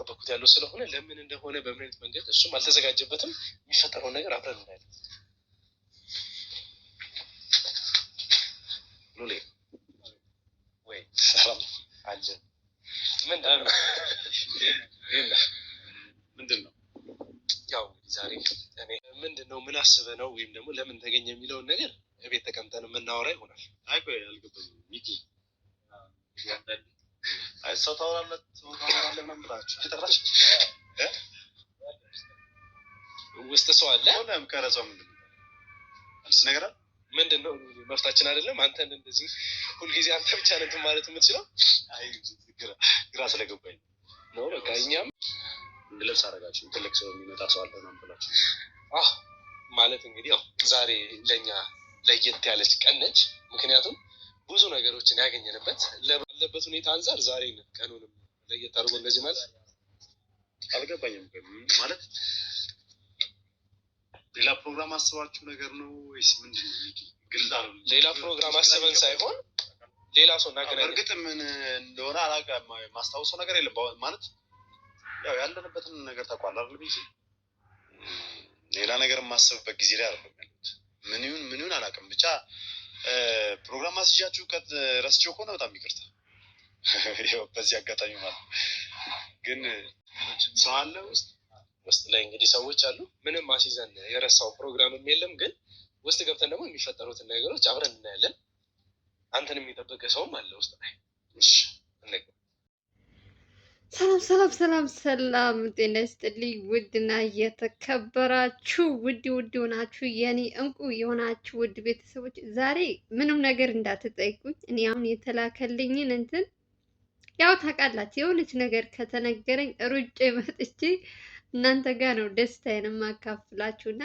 እየጠበኩት ያለው ስለሆነ ለምን እንደሆነ በምን አይነት መንገድ እሱም አልተዘጋጀበትም። የሚፈጠረውን ነገር አብረን እናያለን። ሉሌ ወይ ሰላም አለ። ምንድን ነው ያው ዛሬ እኔ ምንድን ነው ምን አስበህ ነው ወይም ደግሞ ለምን ተገኘ የሚለውን ነገር እቤት ተቀምጠን የምናወራ ይሆናል። አይ ቆይ አልገባኝም። ሚኪ አይ ሰው ታወራለህ ምናምን ብላችሁ አይጠራሽ ውስጥ ሰው አለ ሁሉም ከረጸው ምንድን ነው አዲስ ነገር አለ ምንድን ነው መፍታችን አይደለም። አንተን እንደዚህ ሁልጊዜ አንተ ብቻ ነህ ማለት የምትችለው። አይ ግራ ስለገባኝ ነው። በቃ እኛም እንድለብስ አደረጋችሁ። ትልቅ ሰው የሚመጣ ሰው አለ ምናምን ብላችሁ ማለት እንግዲህ ያው ዛሬ ለእኛ ለየት ያለች ቀን ነች። ምክንያቱም ብዙ ነገሮችን ያገኘንበት ባለበት ሁኔታ አንጻር ዛሬ ቀኑንም ለየት አድርጎ እንደዚህ ማለት አልገባኝም። ማለት ሌላ ፕሮግራም አስባችሁ ነገር ነው ወይስ ምንድን ነው? ግልጽ ነው። ሌላ ፕሮግራም አስበን ሳይሆን ሌላ ሰው እናገናኝ። እርግጥ ምን እንደሆነ አላውቅም። ማስታወሰው ነገር የለም ማለት ያው ያለንበትን ነገር ታውቃለህ አይደል? ቢዚ ሌላ ነገር የማስብበት ጊዜ ላይ አይደለም ያለሁት። ምን ይሁን አላውቅም። ብቻ ፕሮግራም አስይዣችሁ ረስቼው ከሆነ በጣም ይቅርታ። ያው በዚህ አጋጣሚ ማለት ግን ሰው አለ ውስጥ ላይ እንግዲህ ሰዎች አሉ። ምንም አስይዘን የረሳው ፕሮግራምም የለም። ግን ውስጥ ገብተን ደግሞ የሚፈጠሩትን ነገሮች አብረን እናያለን። አንተን የሚጠብቅ ሰውም አለ ውስጥ ላይ። እሺ እንግባ። ሰላም ጤና ይስጥልኝ። ውድና የተከበራችሁ ውድ ሆናችሁ የኔ እንቁ የሆናችሁ ውድ ቤተሰቦች ዛሬ ምንም ነገር እንዳትጠይቁኝ። እኔ አሁን የተላከልኝን እንትን ያው ታውቃላችሁ፣ የሆነች ነገር ከተነገረኝ ሩጬ መጥቼ እናንተ ጋር ነው ደስታዬን የማካፍላችሁና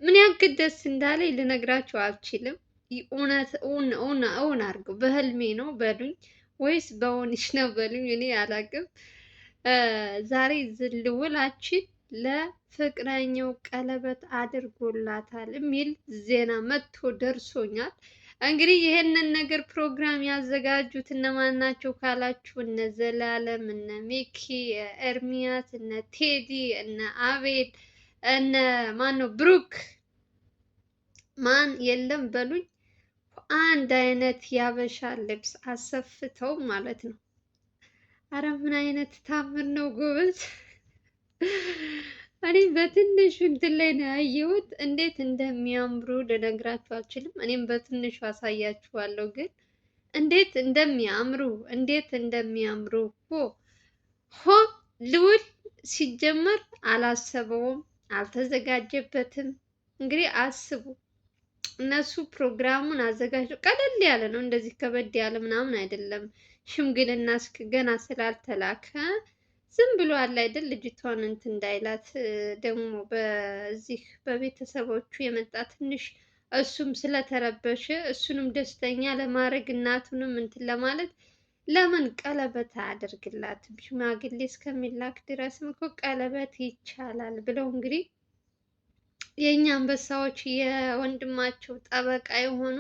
ምን ያክል ደስ እንዳለኝ ልነግራችሁ አልችልም። እውን አድርገው በህልሜ ነው በሉኝ ወይስ በሆንሽ ነው በሉኝ፣ እኔ አላውቅም። ዛሬ ልውላችን ለፍቅረኛው ቀለበት አድርጎላታል የሚል ዜና መጥቶ ደርሶኛል። እንግዲህ ይሄንን ነገር ፕሮግራም ያዘጋጁት እነማን ናቸው ካላችሁ፣ እነ ዘላለም፣ እነ ሚኪ፣ ኤርሚያስ፣ እነ ቴዲ፣ እነ አቤል፣ እነ ማነው ብሩክ፣ ማን የለም በሉኝ፣ አንድ አይነት ያበሻ ልብስ አሰፍተው ማለት ነው። አረ ምን አይነት ታምር ነው ጎበዝ! እኔ በትንሹ እንትን ላይ ነው ያየሁት። እንዴት እንደሚያምሩ ልነግራችሁ አልችልም። እኔም በትንሹ አሳያችኋለሁ። ግን እንዴት እንደሚያምሩ ሆ ልውል ሲጀመር አላሰበውም፣ አልተዘጋጀበትም። እንግዲህ አስቡ፣ እነሱ ፕሮግራሙን አዘጋጅተው ቀለል ያለ ነው፣ እንደዚህ ከበድ ያለ ምናምን አይደለም። ሽምግልና ገና ስላልተላከ ዝም ብሎ አለ አይደል ልጅቷን እንትን እንዳይላት ደግሞ በዚህ በቤተሰቦቹ የመጣ ትንሽ እሱም ስለተረበሸ እሱንም ደስተኛ ለማድረግ እናቱንም እንትን ለማለት ለምን ቀለበት አያደርግላትም? ሽማግሌ እስከሚላክ ድረስም እኮ ቀለበት ይቻላል ብለው እንግዲህ የእኛ አንበሳዎች የወንድማቸው ጠበቃ የሆኑ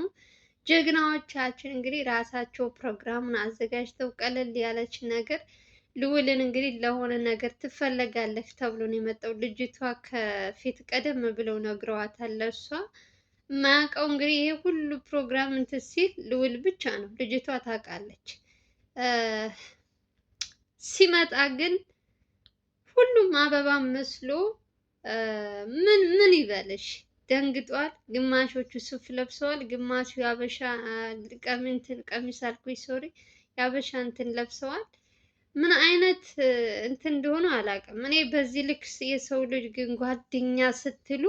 ጀግናዎቻችን እንግዲህ ራሳቸው ፕሮግራሙን አዘጋጅተው ቀለል ያለች ነገር ልውልን እንግዲህ ለሆነ ነገር ትፈለጋለች ተብሎ ነው የመጣው። ልጅቷ ከፊት ቀደም ብለው ነግረዋታል። ለእሷ የማያውቀው እንግዲህ ይሄ ሁሉ ፕሮግራም እንትን ሲል ልውል ብቻ ነው። ልጅቷ ታውቃለች። ሲመጣ ግን ሁሉም አበባ መስሎ ምን ይበልሽ ደንግጧል። ግማሾቹ ሱፍ ለብሰዋል፣ ግማሹ ያበሻ ቀሚስ አልኩኝ ሶሪ ያበሻ እንትን ለብሰዋል። ምን አይነት እንትን እንደሆነ አላውቅም። እኔ በዚህ ልክ የሰው ልጅ ግን ጓደኛ ስትሉ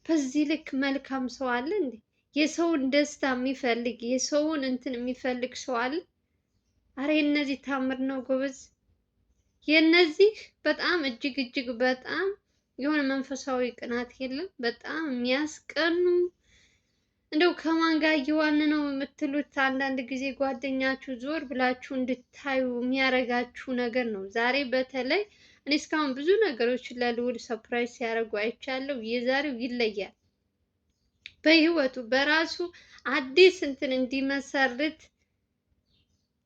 በዚህ ልክ መልካም ሰው አለ እንዴ? የሰውን ደስታ የሚፈልግ የሰውን እንትን የሚፈልግ ሰው አለ? አረ የነዚህ ታምር ነው ጎበዝ። የነዚህ በጣም እጅግ በጣም የሆነ መንፈሳዊ ቅናት የለም። በጣም የሚያስቀኑ እንደው ከማን ጋር እየዋን ነው የምትሉት አንዳንድ ጊዜ ጓደኛችሁ ዞር ብላችሁ እንድታዩ የሚያረጋችሁ ነገር ነው። ዛሬ በተለይ እኔ እስካሁን ብዙ ነገሮች ለልውል ሰርፕራይዝ ሲያደርጉ አይቻለሁ። የዛሬው ይለያል። በህይወቱ በራሱ አዲስ እንትን እንዲመሰርት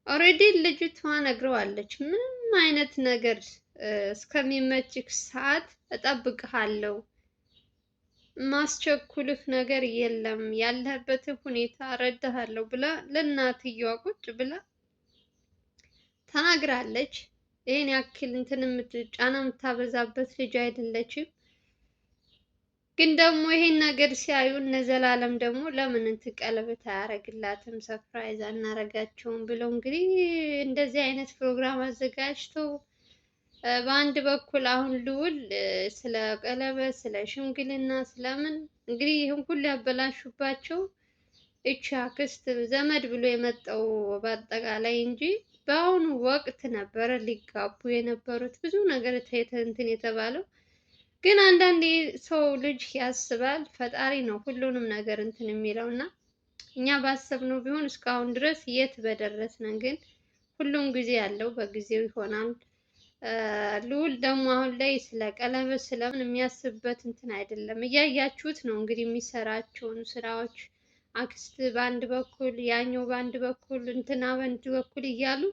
ኦልሬዲ ልጅቷ ነግረዋለች። ምንም አይነት ነገር እስከሚመችክ ሰዓት እጠብቅሃለሁ፣ ማስቸኩልህ ነገር የለም፣ ያለህበትን ሁኔታ እረዳሃለሁ ብላ ለእናትየዋ ቁጭ ብላ ተናግራለች። ይሄን ያክል እንትን ጫና የምታበዛበት ልጅ አይደለችም። ግን ደግሞ ይሄን ነገር ሲያዩ እነ ዘላለም ደግሞ ለምን እንትን ቀለበት አያረግላትም ሰርፕራይዝ አናረጋቸውም ብለው እንግዲህ እንደዚህ አይነት ፕሮግራም አዘጋጅተው በአንድ በኩል አሁን ልዑል ስለ ቀለበት፣ ስለ ሽምግልና፣ ስለምን እንግዲህ ይህን ሁሉ ያበላሹባቸው እቺ አክስት ዘመድ ብሎ የመጣው በአጠቃላይ እንጂ በአሁኑ ወቅት ነበረ ሊጋቡ የነበሩት ብዙ ነገር እንትን የተባለው። ግን አንዳንዴ ሰው ልጅ ያስባል፣ ፈጣሪ ነው ሁሉንም ነገር እንትን የሚለው እና እኛ ባሰብነው ቢሆን እስካሁን ድረስ የት በደረስን። ግን ሁሉም ጊዜ ያለው በጊዜው ይሆናል። ልዑል ደግሞ አሁን ላይ ስለ ቀለበት ስለምን የሚያስብበት እንትን አይደለም። እያያችሁት ነው እንግዲህ የሚሰራቸውን ስራዎች፣ አክስት በአንድ በኩል ያኛው በአንድ በኩል እንትና በአንድ በኩል እያሉ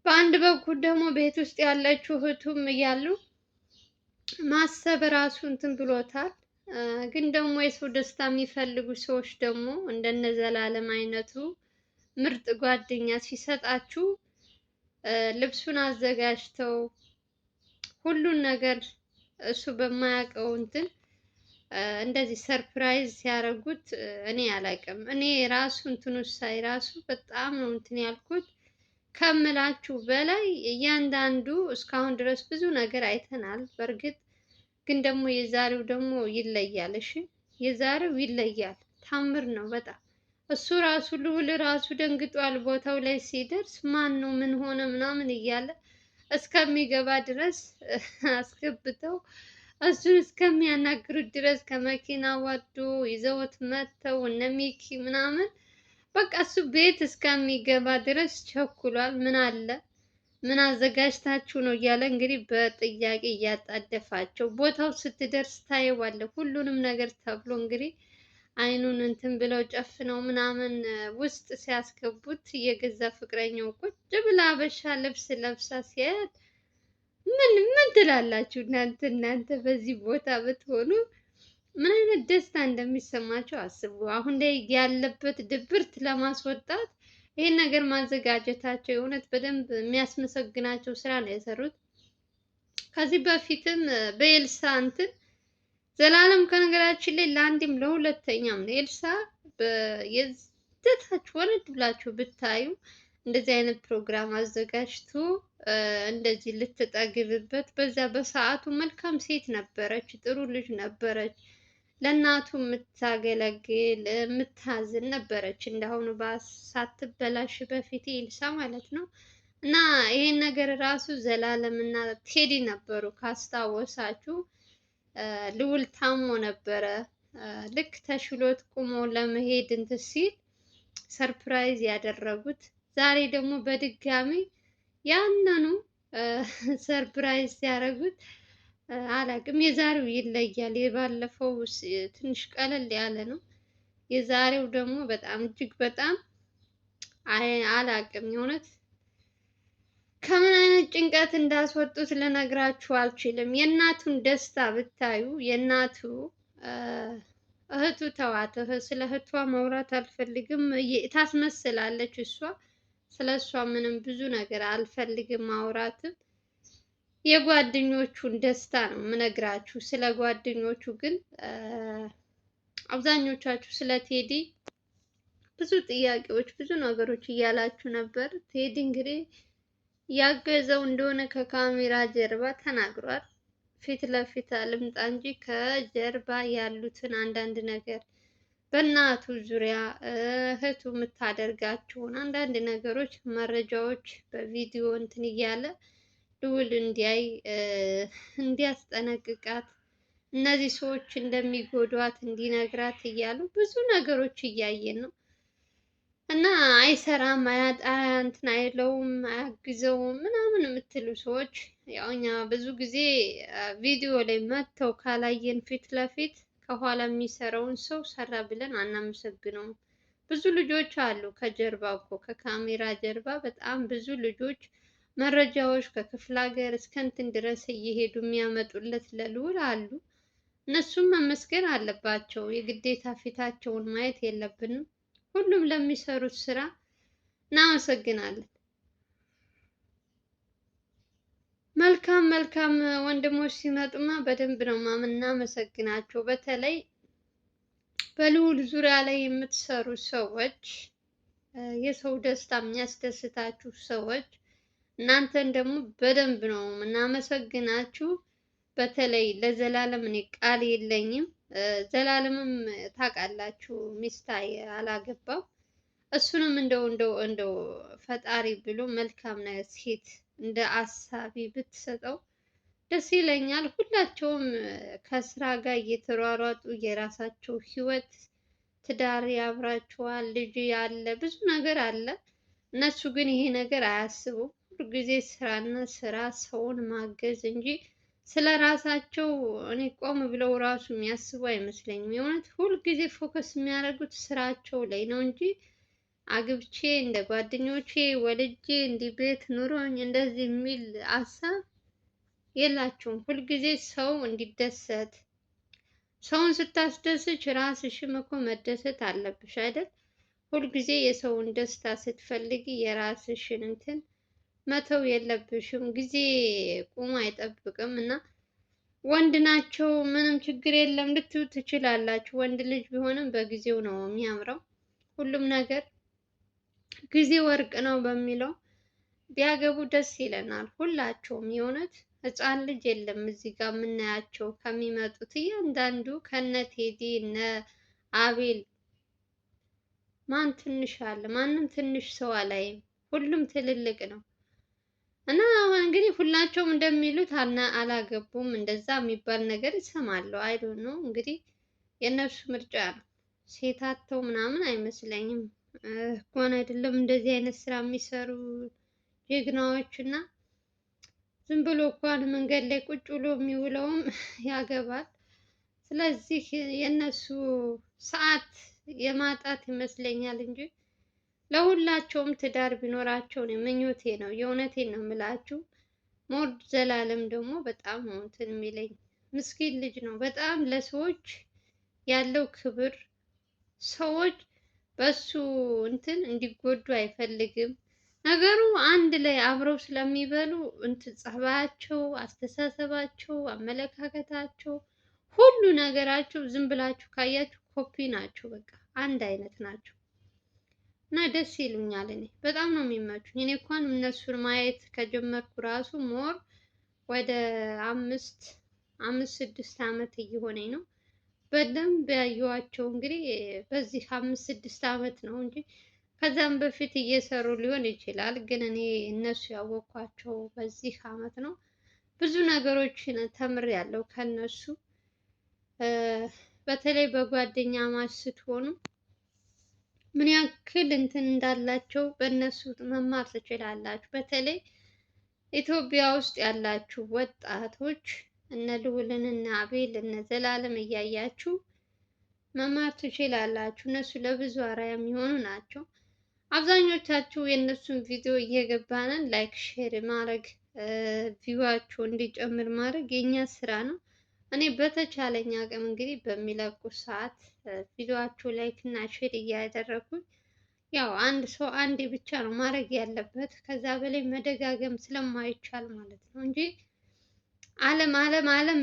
በአንድ በኩል ደግሞ ቤት ውስጥ ያለችው እህቱም እያሉ ማሰብ ራሱ እንትን ብሎታል። ግን ደግሞ የሰው ደስታ የሚፈልጉ ሰዎች ደግሞ እንደነ ዘላለም አይነቱ ምርጥ ጓደኛ ሲሰጣችሁ ልብሱን አዘጋጅተው ሁሉን ነገር እሱ በማያውቀው እንትን እንደዚህ ሰርፕራይዝ ሲያደርጉት እኔ አላውቅም። እኔ ራሱ እንትኑ ሳይ ራሱ በጣም ነው እንትን ያልኩት ከምላችሁ በላይ። እያንዳንዱ እስካሁን ድረስ ብዙ ነገር አይተናል። በእርግጥ ግን ደግሞ የዛሬው ደግሞ ይለያል። እሺ የዛሬው ይለያል። ታምር ነው በጣም። እሱ ራሱ ልዑል ራሱ ደንግጧል። ቦታው ላይ ሲደርስ ማን ነው ምን ሆነ ምናምን እያለ እስከሚገባ ድረስ አስገብተው እሱን እስከሚያናግሩት ድረስ ከመኪና ወርዶ ይዘውት መጥተው እነ ሚኪ ምናምን በቃ እሱ ቤት እስከሚገባ ድረስ ቸኩሏል። ምን አለ ምን አዘጋጅታችሁ ነው እያለ እንግዲህ በጥያቄ እያጣደፋቸው ቦታው ስትደርስ ታየዋለህ ሁሉንም ነገር ተብሎ እንግዲህ አይኑን እንትን ብለው ጨፍነው ምናምን ውስጥ ሲያስገቡት የገዛ ፍቅረኛው ቁጭ ብላ አበሻ ልብስ ለብሳ ሲያያት ምን ትላላችሁ እናንተ በዚህ ቦታ ብትሆኑ ምን አይነት ደስታ እንደሚሰማቸው አስቡ። አሁን ላይ ያለበት ድብርት ለማስወጣት ይሄን ነገር ማዘጋጀታቸው የእውነት በደንብ የሚያስመሰግናቸው ስራ ነው የሰሩት። ከዚህ በፊትም በኤልሳ እንትን ዘላለም ከነገራችን ላይ ለአንድም ለሁለተኛም ነው ኤልሳ የዘታች ወረድ ብላችሁ ብታዩ እንደዚህ አይነት ፕሮግራም አዘጋጅቶ እንደዚህ ልትጠግብበት በዛ በሰዓቱ መልካም ሴት ነበረች፣ ጥሩ ልጅ ነበረች፣ ለእናቱ የምታገለግል የምታዝን ነበረች። እንደአሁኑ ሳትበላሽ በፊት ኤልሳ ማለት ነው። እና ይሄን ነገር ራሱ ዘላለም እና ቴዲ ነበሩ ካስታወሳችሁ። ልዑል ታሞ ነበረ። ልክ ተሽሎት ቁሞ ለመሄድ እንትን ሲል ሰርፕራይዝ ያደረጉት። ዛሬ ደግሞ በድጋሚ ያንኑ ሰርፕራይዝ ሲያደርጉት አላቅም። የዛሬው ይለያል። የባለፈው ትንሽ ቀለል ያለ ነው። የዛሬው ደግሞ በጣም እጅግ በጣም አላቅም። የእውነት ከምን አይነት ጭንቀት እንዳስወጡት ልነግራችሁ አልችልም። የእናቱን ደስታ ብታዩ የእናቱ እህቱ ተዋት፣ ስለ እህቷ ማውራት አልፈልግም። ታስመስላለች እሷ። ስለ እሷ ምንም ብዙ ነገር አልፈልግም ማውራትም። የጓደኞቹን ደስታ ነው የምነግራችሁ። ስለ ጓደኞቹ ግን አብዛኞቻችሁ ስለ ቴዲ ብዙ ጥያቄዎች ብዙ ነገሮች እያላችሁ ነበር። ቴዲ እንግዲህ ያገዘው እንደሆነ ከካሜራ ጀርባ ተናግሯል። ፊት ለፊት አልምጣ እንጂ ከጀርባ ያሉትን አንዳንድ ነገር በእናቱ ዙሪያ እህቱ የምታደርጋቸውን አንዳንድ ነገሮች መረጃዎች በቪዲዮ እንትን እያለ ልዑል እንዲያይ እንዲያስጠነቅቃት እነዚህ ሰዎች እንደሚጎዷት እንዲነግራት እያሉ ብዙ ነገሮች እያየን ነው። እና አይሰራም እንትን አይለውም አያግዘውም ምናምን የምትሉ ሰዎች ያው እኛ ብዙ ጊዜ ቪዲዮ ላይ መጥተው ካላየን ፊት ለፊት ከኋላ የሚሰራውን ሰው ሰራ ብለን አናመሰግነውም። ብዙ ልጆች አሉ ከጀርባ እኮ ከካሜራ ጀርባ በጣም ብዙ ልጆች መረጃዎች ከክፍለ ሀገር እስከ እንትን ድረስ እየሄዱ የሚያመጡለት ለልዑል አሉ። እነሱም መመስገን አለባቸው። የግዴታ ፊታቸውን ማየት የለብንም። ሁሉም ለሚሰሩት ስራ እናመሰግናለን። መልካም መልካም ወንድሞች ሲመጡማ በደንብ ነው እናመሰግናቸው። በተለይ በልዑል ዙሪያ ላይ የምትሰሩ ሰዎች፣ የሰው ደስታ የሚያስደስታችሁ ሰዎች እናንተን ደግሞ በደንብ ነው እናመሰግናችሁ። በተለይ ለዘላለም እኔ ቃል የለኝም። ዘላለምም ታውቃላችሁ ሚስት አላገባም። እሱንም እንደው ፈጣሪ ብሎ መልካም ነገር ሴት እንደ አሳቢ ብትሰጠው ደስ ይለኛል። ሁላቸውም ከስራ ጋር እየተሯሯጡ የራሳቸው ህይወት ትዳር ያብራቸዋል፣ ልጅ ያለ ብዙ ነገር አለ። እነሱ ግን ይሄ ነገር አያስቡም። ሁልጊዜ ስራና ስራ፣ ሰውን ማገዝ እንጂ ስለ ራሳቸው እኔ ቆም ብለው ራሱ የሚያስቡ አይመስለኝም። የእውነት ሁልጊዜ ፎከስ የሚያደርጉት ስራቸው ላይ ነው እንጂ አግብቼ እንደ ጓደኞቼ ወልጄ እንዲህ ቤት ኑሮኝ እንደዚህ የሚል ሀሳብ የላቸውም። ሁልጊዜ ሰው እንዲደሰት፣ ሰውን ስታስደስች ራስሽም እኮ መደሰት አለብሽ አይደል? ሁልጊዜ የሰውን ደስታ ስትፈልጊ የራስሽን እንትን መተው የለብሽም። ጊዜ ቁሞ አይጠብቅም እና ወንድ ናቸው ምንም ችግር የለም ልትሉ ትችላላችሁ። ወንድ ልጅ ቢሆንም በጊዜው ነው የሚያምረው ሁሉም ነገር። ጊዜ ወርቅ ነው በሚለው ቢያገቡ ደስ ይለናል ሁላቸውም። የእውነት ህፃን ልጅ የለም እዚህ ጋር የምናያቸው ከሚመጡት እያንዳንዱ ከነ ቴዲ እነ አቤል ማን ትንሽ አለ? ማንም ትንሽ ሰው አላይም። ሁሉም ትልልቅ ነው እና እንግዲህ ሁላቸውም እንደሚሉት አላገቡም እንደዛ የሚባል ነገር ይሰማለሁ። አይዶን ነው እንግዲህ የእነሱ ምርጫ ነው። ሴታተው ምናምን አይመስለኝም እንኳን አይደለም እንደዚህ አይነት ስራ የሚሰሩ ጀግናዎች እና ዝም ብሎ እንኳን መንገድ ላይ ቁጭ ብሎ የሚውለውም ያገባል። ስለዚህ የእነሱ ሰዓት የማጣት ይመስለኛል እንጂ ለሁላቸውም ትዳር ቢኖራቸው ነው ምኞቴ ነው። የእውነቴን ነው የምላችሁ። ሞድ ዘላለም ደግሞ በጣም ነው እንትን የሚለኝ ምስኪን ልጅ ነው። በጣም ለሰዎች ያለው ክብር፣ ሰዎች በሱ እንትን እንዲጎዱ አይፈልግም። ነገሩ አንድ ላይ አብረው ስለሚበሉ እንትን ጸባያቸው፣ አስተሳሰባቸው፣ አመለካከታቸው፣ ሁሉ ነገራቸው ዝም ብላችሁ ካያችሁ ኮፒ ናቸው። በቃ አንድ አይነት ናቸው እና ደስ ይሉኛል። እኔ በጣም ነው የሚመቹኝ። እኔ እንኳን እነሱን ማየት ከጀመርኩ ራሱ ሞር ወደ አምስት ስድስት ዓመት እየሆነኝ ነው። በደንብ ያየኋቸው እንግዲህ በዚህ 5-6 ዓመት ነው እንጂ ከዛም በፊት እየሰሩ ሊሆን ይችላል። ግን እኔ እነሱ ያወቅኳቸው በዚህ ዓመት ነው። ብዙ ነገሮችን ተምሬያለሁ ከነሱ። በተለይ በጓደኛ ማች ስትሆኑ ምን ያክል እንትን እንዳላቸው በእነሱ መማር ትችላላችሁ። በተለይ ኢትዮጵያ ውስጥ ያላችሁ ወጣቶች እነ ልዑልን እነ አቤል እነ ዘላለም እያያችሁ መማር ትችላላችሁ። እነሱ ለብዙ አርአያ የሚሆኑ ናቸው። አብዛኞቻችሁ የእነሱን ቪዲዮ እየገባንን ላይክ ሼር ማድረግ ቪዋችሁ እንዲጨምር ማድረግ የኛ ስራ ነው። እኔ በተቻለኝ አቅም እንግዲህ በሚለቁ ሰዓት ቪዲዮአችሁ ላይክ እና ሼር እያደረኩኝ ያው አንድ ሰው አንዴ ብቻ ነው ማድረግ ያለበት፣ ከዛ በላይ መደጋገም ስለማይቻል ማለት ነው እንጂ ዓለም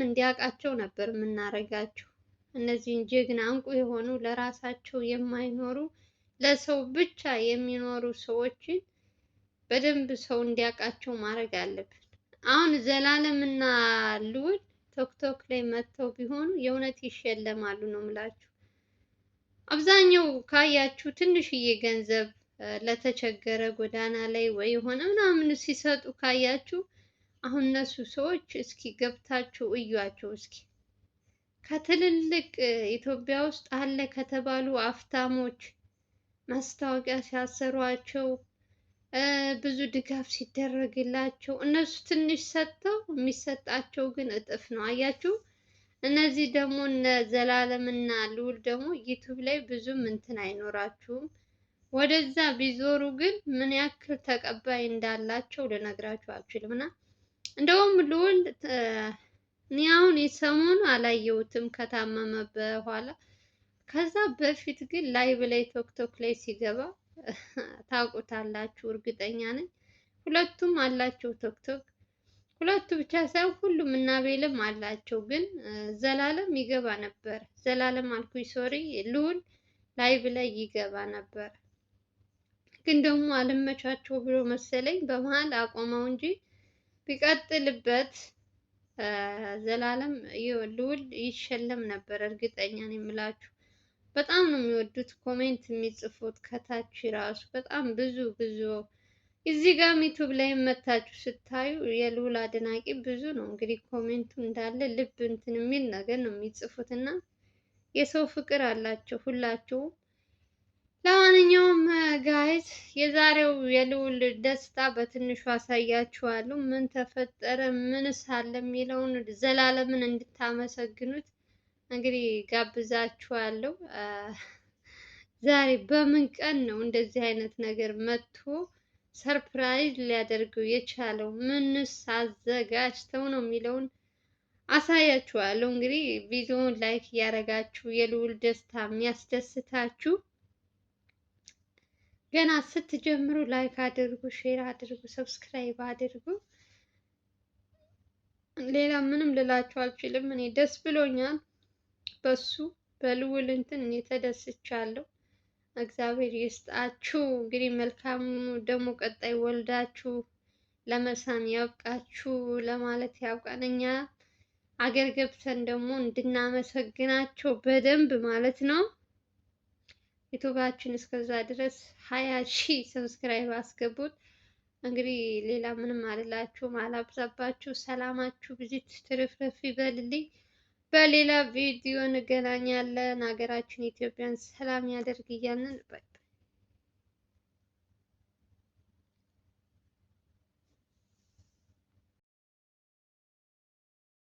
እንዲያውቃቸው ነበር የምናደርጋቸው። እነዚህን ጀግና እንቁ የሆኑ ለራሳቸው የማይኖሩ ለሰው ብቻ የሚኖሩ ሰዎችን በደንብ ሰው እንዲያውቃቸው ማድረግ አለብን። አሁን ዘላለም እና ልዑል ቶክቶክ ላይ መጥተው ቢሆኑ የእውነት ይሸለማሉ ነው የምላችሁ። አብዛኛው ካያችሁ ትንሽዬ ገንዘብ ለተቸገረ ጎዳና ላይ ወይ የሆነ ምናምን ሲሰጡ ካያችሁ አሁን እነሱ ሰዎች እስኪ ገብታችሁ እዩዋቸው እስኪ። ከትልልቅ ኢትዮጵያ ውስጥ አለ ከተባሉ አፍታሞች ማስታወቂያ ሲያሰሯቸው ብዙ ድጋፍ ሲደረግላቸው እነሱ ትንሽ ሰጥተው የሚሰጣቸው ግን እጥፍ ነው። አያችሁ። እነዚህ ደግሞ እነ ዘላለም እና ልዑል ደግሞ ዩቱብ ላይ ብዙም እንትን አይኖራችሁም ወደዛ ቢዞሩ ግን ምን ያክል ተቀባይ እንዳላቸው ልነግራችሁ አልችልም። እና እንደውም ልዑል እኔ አሁን የሰሞኑ አላየሁትም ከታመመ በኋላ። ከዛ በፊት ግን ላይቭ ላይ ቶክቶክ ላይ ሲገባ ታውቁታላችሁ፣ እርግጠኛ ነኝ። ሁለቱም አላቸው ቶክቶክ። ሁለቱ ብቻ ሳይሆን ሁሉም እና አቤልም አላቸው። ግን ዘላለም ይገባ ነበር። ዘላለም አልኩኝ ሶሪ፣ ልዑል ላይቭ ላይ ይገባ ነበር። ግን ደግሞ አልመቻቸው ብሎ መሰለኝ በመሀል አቆመው እንጂ ቢቀጥልበት ዘላለም ልዑል ይሸለም ነበር። እርግጠኛ ነኝ የምላችሁ። በጣም ነው የሚወዱት። ኮሜንት የሚጽፉት ከታች ራሱ በጣም ብዙ እዚህ ጋር ዩቲዩብ ላይ መታችሁ ስታዩ የልዑል አድናቂ ብዙ ነው። እንግዲህ ኮሜንቱ እንዳለ ልብ እንትን የሚል ነገር ነው የሚጽፉት እና የሰው ፍቅር አላቸው ሁላቸውም። ለማንኛውም ጋይዝ የዛሬው የልዑል ደስታ በትንሹ አሳያችኋለሁ። ምን ተፈጠረ ምንስ አለ የሚለውን ዘላለምን እንድታመሰግኑት እንግዲህ ጋብዛችኋለሁ። ዛሬ በምን ቀን ነው እንደዚህ አይነት ነገር መጥቶ ሰርፕራይዝ ሊያደርገው የቻለው? ምንስ አዘጋጅተው ነው የሚለውን አሳያችኋለሁ። እንግዲህ ቪዲዮውን ላይክ እያደረጋችሁ የልዑል ደስታ የሚያስደስታችሁ ገና ስትጀምሩ ላይክ አድርጉ፣ ሼር አድርጉ፣ ሰብስክራይብ አድርጉ። ሌላ ምንም ልላችሁ አልችልም። እኔ ደስ ብሎኛል በሱ በልዑል እንትን እኔ ተደስቻለሁ። እግዚአብሔር ይስጣችሁ። እንግዲህ መልካም ደግሞ ቀጣይ ወልዳችሁ ለመሳም ያብቃችሁ ለማለት ያብቃን። እኛ አገር ገብተን ደግሞ እንድናመሰግናቸው በደንብ ማለት ነው። ዩቱባችን እስከዛ ድረስ 20,000 ሰብስክራይብ አስገቡት። እንግዲህ ሌላ ምንም አልላችሁም፣ አላብዛባችሁ። ሰላማችሁ ብዙ ትርፍርፍ ይበልልኝ። በሌላ ቪዲዮ እንገናኛለን። ሀገራችን ኢትዮጵያን ሰላም ያደርግ እያልን